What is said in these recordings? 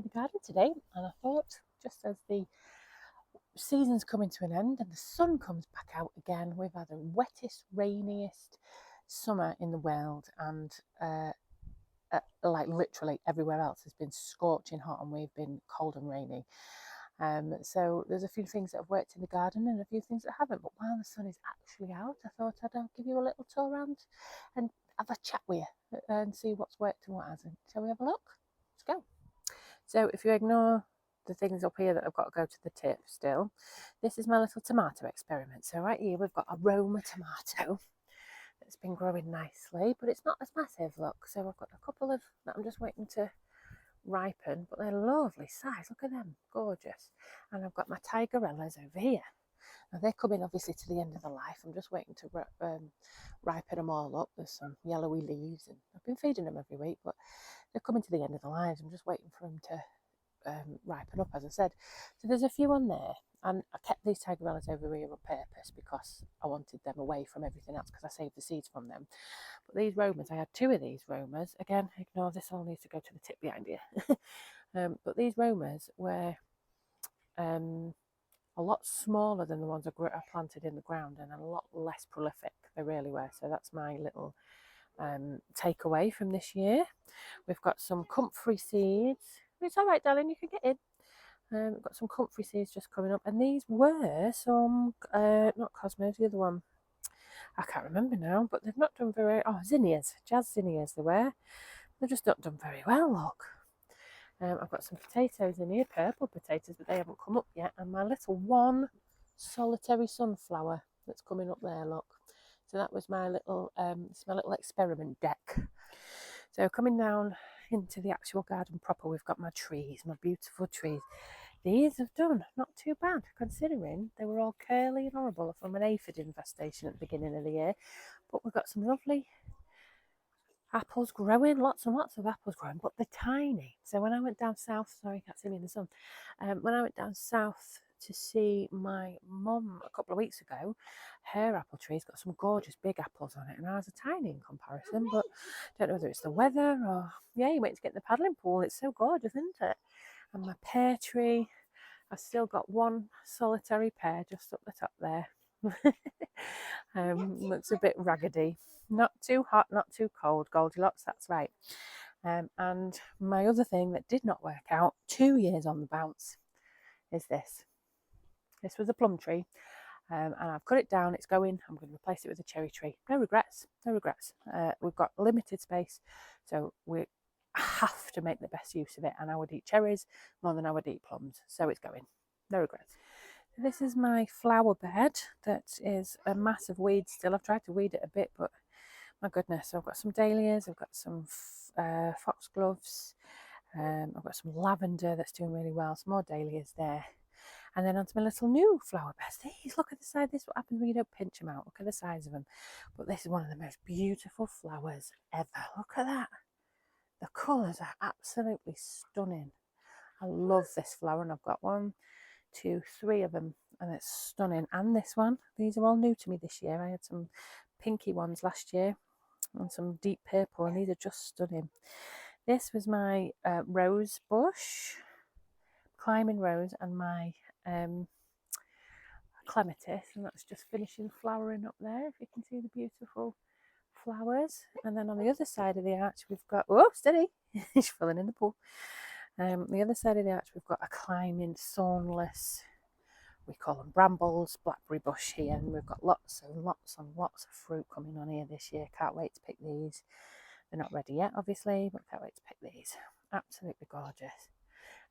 in the garden today, and I thought, just as the season's coming to an end and the sun comes back out again, we've had the wettest, rainiest summer in the world, and like literally everywhere else has been scorching hot, and we've been cold and rainy. So there's a few things that have worked in the garden and a few things that haven't. But while the sun is actually out, I thought I'd give you a little tour around and have a chat with you and see what's worked and what hasn't. Shall we have a look? Let's go. So if you ignore the things up here that I've got to go to the tip still, this is my little tomato experiment. So right here we've got a Roma tomato that's been growing nicely, but it's not as massive, look. So I've got a couple of that I'm just waiting to ripen, but they're lovely size. Look at them, gorgeous. And I've got my tigerellas over here. Now they're coming obviously to the end of the life. I'm just waiting to ripen them all up. There's some yellowy leaves, and I've been feeding them every week, but they're coming to the end of the lives. I'm just waiting for them to ripen up, as I said. So there's a few on there, and I kept these tigerellas over here on purpose because I wanted them away from everything else, because I saved the seeds from them. But these Romas, I had two of these Romas. Again, ignore this, all needs to go to the tip behind you. But these Romas were a lot smaller than the ones I planted in the ground, and a lot less prolific. They really were. So that's my little takeaway from this year. We've got some comfrey seeds. It's all right, darling, you can get in. We've got some comfrey seeds just coming up, and these were some not Cosmos, the other one I can't remember now, but they've not done very. Oh, zinnias, jazz zinnias they were. They've just not done very well, look. I've got some potatoes in here, purple potatoes, but they haven't come up yet. And my little one solitary sunflower that's coming up there, look. So that was my little experiment deck. So coming down into the actual garden proper, we've got my trees, my beautiful trees. These have done not too bad, considering they were all curly and horrible from an aphid infestation at the beginning of the year. But we've got some lovely apples growing, lots and lots of apples growing, but they're tiny. So when I went down south, sorry, you can't see me in the sun. When I went down south to see my mum a couple of weeks ago, her apple tree's got some gorgeous big apples on it, and ours are tiny in comparison. But I don't know whether it's the weather or, yeah, you wait to get in the paddling pool. It's so gorgeous, isn't it? And my pear tree, I've still got one solitary pear just up the top there. Looks a bit raggedy. Not too hot, not too cold. Goldilocks, that's right. And my other thing that did not work out, 2 years on the bounce, is this. This was a plum tree, and I've cut it down. It's going. I'm going to replace it with a cherry tree. No regrets. No regrets. We've got limited space, so we have to make the best use of it. And I would eat cherries more than I would eat plums. So it's going. No regrets. This is my flower bed that is a massive weed still. I've tried to weed it a bit, but my goodness. So I've got some dahlias, I've got some foxgloves, I've got some lavender that's doing really well, some more dahlias there. And then onto my little new flower beds. These, look at the side. This is what happens when you don't pinch them out. Look at the size of them. But this is one of the most beautiful flowers ever. Look at that. The colours are absolutely stunning. I love this flower, and I've got 1, 2, 3 of them, and it's stunning. And this one, these are all new to me this year. I had some pinky ones last year and some deep purple, and these are just stunning. This was my rose bush, climbing rose, and my clematis, and that's just finishing flowering up there, if you can see the beautiful flowers. And then on the other side of the arch we've got, oh steady, she's falling in the pool. The other side of the arch we've got a climbing thornless, we call them brambles, blackberry bush here, and we've got lots and lots and lots of fruit coming on here this year. Can't wait to pick these. They're not ready yet, obviously, but can't wait to pick these. Absolutely gorgeous.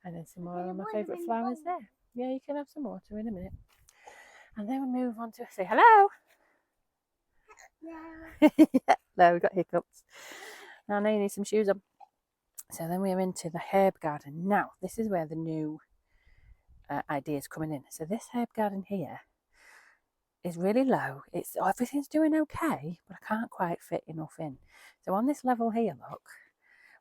And then some more of my favourite flowers there. Yeah, you can have some water in a minute. And then we move on to say hello. Yeah. No, we've got hiccups. Now you need some shoes on. So then we're into the herb garden. Now, this is where the new ideas coming in. So this herb garden here is really low. Everything's doing okay, but I can't quite fit enough in. So on this level here, look,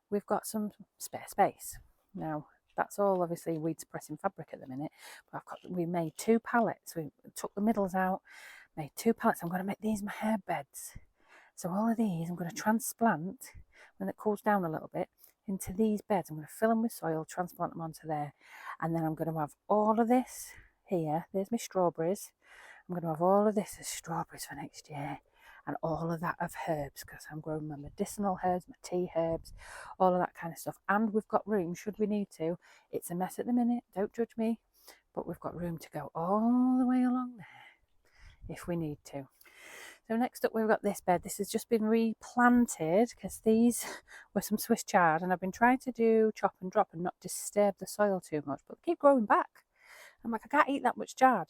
we've got some spare space. Now, that's all obviously weed suppressing fabric at the minute, but we made 2 pallets. We took the middles out, made 2 pallets. I'm going to make these my herb beds. So all of these I'm going to transplant when it cools down a little bit into these beds. I'm going to fill them with soil, transplant them onto there, and then I'm going to have all of this here. There's my strawberries. I'm going to have all of this as strawberries for next year, and all of that of herbs, because I'm growing my medicinal herbs, my tea herbs, all of that kind of stuff. And we've got room should we need to. It's a mess at the minute, don't judge me, but we've got room to go all the way along there if we need to. So next up we've got this bed. This has just been replanted because these were some Swiss chard, and I've been trying to do chop and drop and not disturb the soil too much, but they keep growing back. I'm like, I can't eat that much chard.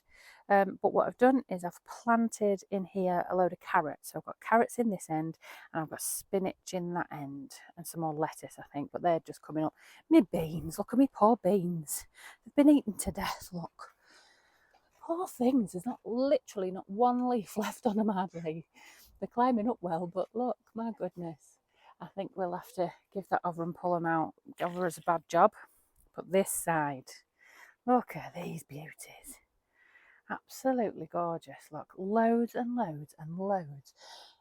But what I've done is I've planted in here a load of carrots. So I've got carrots in this end, and I've got spinach in that end, and some more lettuce, I think, but they're just coming up. My beans, look at me poor beans. They've been eaten to death, look. Poor things, there's literally not one leaf left on them hardly. They're climbing up well, but look, my goodness. I think we'll have to give that over and pull them out. Over as a bad job. But this side, look at these beauties. Absolutely gorgeous. Look, loads and loads and loads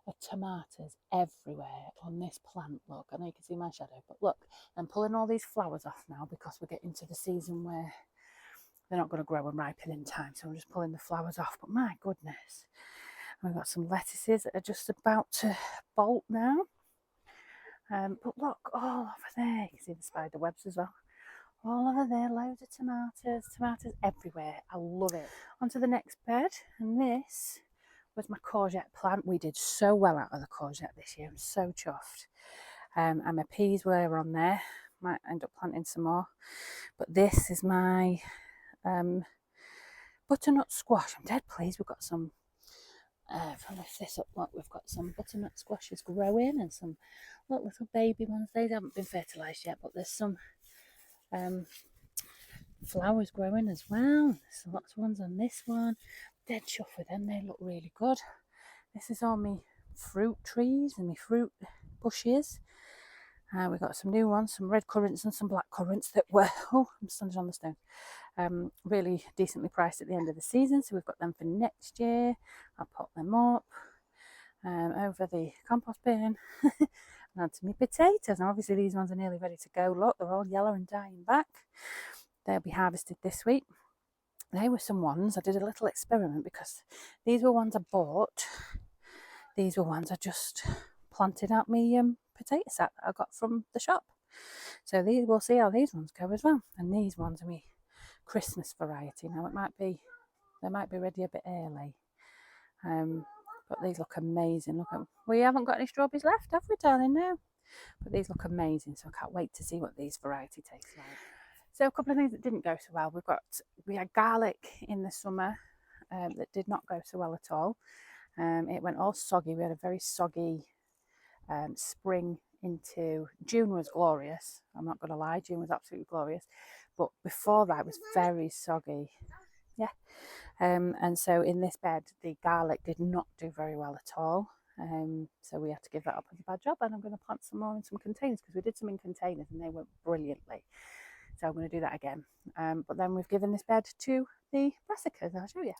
of tomatoes everywhere on this plant. Look, I know you can see my shadow, but look, I'm pulling all these flowers off now because we're getting to the season where they're not going to grow and ripen in time. So I'm just pulling the flowers off. But my goodness, we've got some lettuces that are just about to bolt now. But look, all over there, you can see the spider webs as well. All over there, loads of tomatoes everywhere. I love it. Onto the next bed, and this was my courgette plant. We did so well out of the courgette this year. I'm so chuffed. And my peas were on there. Might end up planting some more. But this is my butternut squash. I'm dead pleased. We've got some. If I lift this up, look, we've got some butternut squashes growing, and some little baby ones. They haven't been fertilised yet, but there's some flowers growing as well. There's lots of ones on this one. Dead chuff with them, they look really good. This is all my fruit trees and my fruit bushes. We've got some new ones, some red currants and some black currants that were, oh, I'm standing on the stone, really decently priced at the end of the season. So we've got them for next year. I'll pop them up over the compost bin. And onto my potatoes. Now obviously these ones are nearly ready to go. Look, they're all yellow and dying back. They'll be harvested this week. They were some ones, I did a little experiment because these were ones I bought. These were ones I just planted out my potato sack that I got from the shop. So these, we'll see how these ones go as well. And these ones are my Christmas variety. Now they might be ready a bit early. But these look amazing. Look, we haven't got any strawberries left, have we, darling? No. But these look amazing, so I can't wait to see what these variety tastes like. So a couple of things that didn't go so well. We had garlic in the summer that did not go so well at all. It went all soggy. We had a very soggy spring into June. Was glorious. I'm not going to lie, June was absolutely glorious. But before that, it was very soggy. Yeah. And so in this bed, the garlic did not do very well at all. So we had to give that up as a bad job, and I'm going to plant some more in some containers because we did some in containers and they went brilliantly. So I'm going to do that again. But then we've given this bed to the brassicas. I'll show you.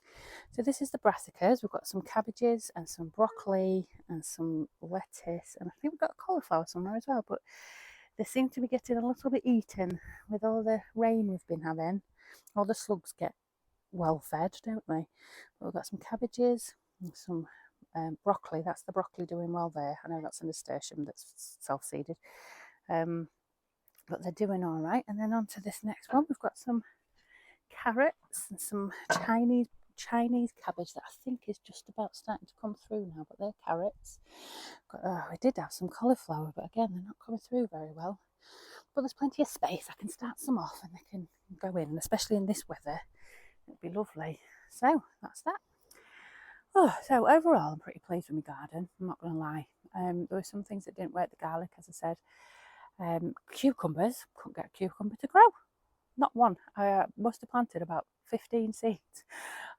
So this is the brassicas. We've got some cabbages and some broccoli and some lettuce, and I think we've got cauliflower somewhere as well. But they seem to be getting a little bit eaten with all the rain we've been having. All the slugs get well fed, don't they? But we've got some cabbages and some broccoli. That's the broccoli doing well there. I know that's a nasturtium that's self-seeded. But they're doing all right. And then on to this next one, we've got some carrots and some Chinese cabbage that I think is just about starting to come through now, but they're carrots. We did have some cauliflower, but again, they're not coming through very well. But there's plenty of space. I can start some off and they can go in, and especially in this weather, it'd be lovely. So that's that. Oh, so overall, I'm pretty pleased with my garden. I'm not going to lie. There were some things that didn't work. The garlic, as I said. Cucumbers, couldn't get a cucumber to grow. Not one. I must have planted about 15 seeds.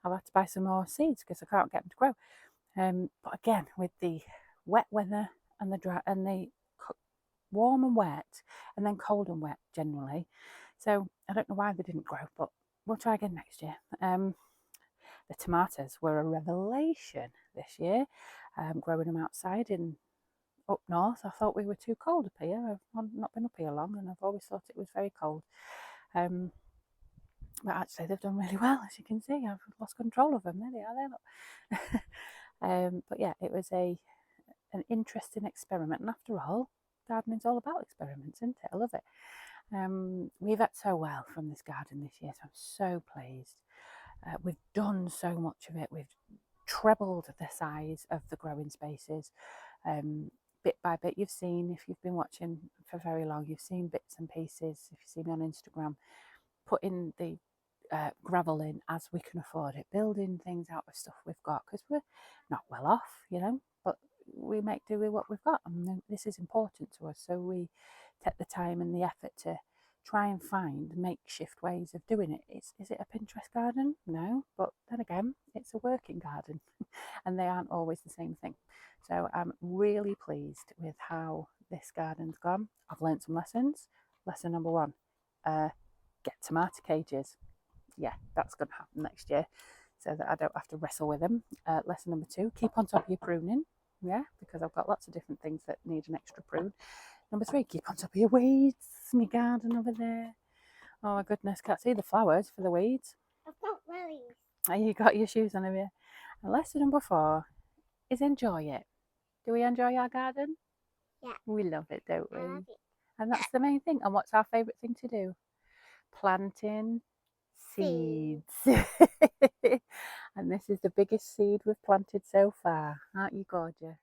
I've had to buy some more seeds because I can't get them to grow. But again, with the wet weather and the dry and the warm and wet, and then cold and wet generally. So I don't know why they didn't grow, but we'll try again next year. The tomatoes were a revelation this year. Growing them outside in up north. I thought we were too cold up here. I've not been up here long, and I've always thought it was very cold. But actually, they've done really well, as you can see. I've lost control of them. There they are. There, look. But yeah, it was an interesting experiment, and after all, gardening's all about experiments, isn't it? I love it. We've had so well from this garden this year, so I'm so pleased. We've done so much of it. We've trebled the size of the growing spaces, bit by bit. You've seen, if you've been watching for very long, you've seen bits and pieces. If you see me on Instagram, putting the gravel in as we can afford it, building things out of stuff we've got, because we're not well off, but we make do with what we've got, and this is important to us. So we take the time and the effort to try and find makeshift ways of doing it. Is it a Pinterest garden? No, but then again, it's a working garden, and they aren't always the same thing. So I'm really pleased with how this garden's gone. I've learned some lessons. Lesson number 1, get tomato cages. Yeah, that's going to happen next year, so that I don't have to wrestle with them. Lesson number 2, keep on top of your pruning. Yeah, because I've got lots of different things that need an extra prune. Number 3, keep on top of your weeds. My garden over there. Oh my goodness, can't see the flowers for the weeds. I've got lilies. Oh, you got your shoes on, have you? And lesson number 4 is enjoy it. Do we enjoy our garden? Yeah. We love it, don't we? I love it. And that's the main thing. And what's our favourite thing to do? Planting seeds. And this is the biggest seed we've planted so far. Aren't you gorgeous?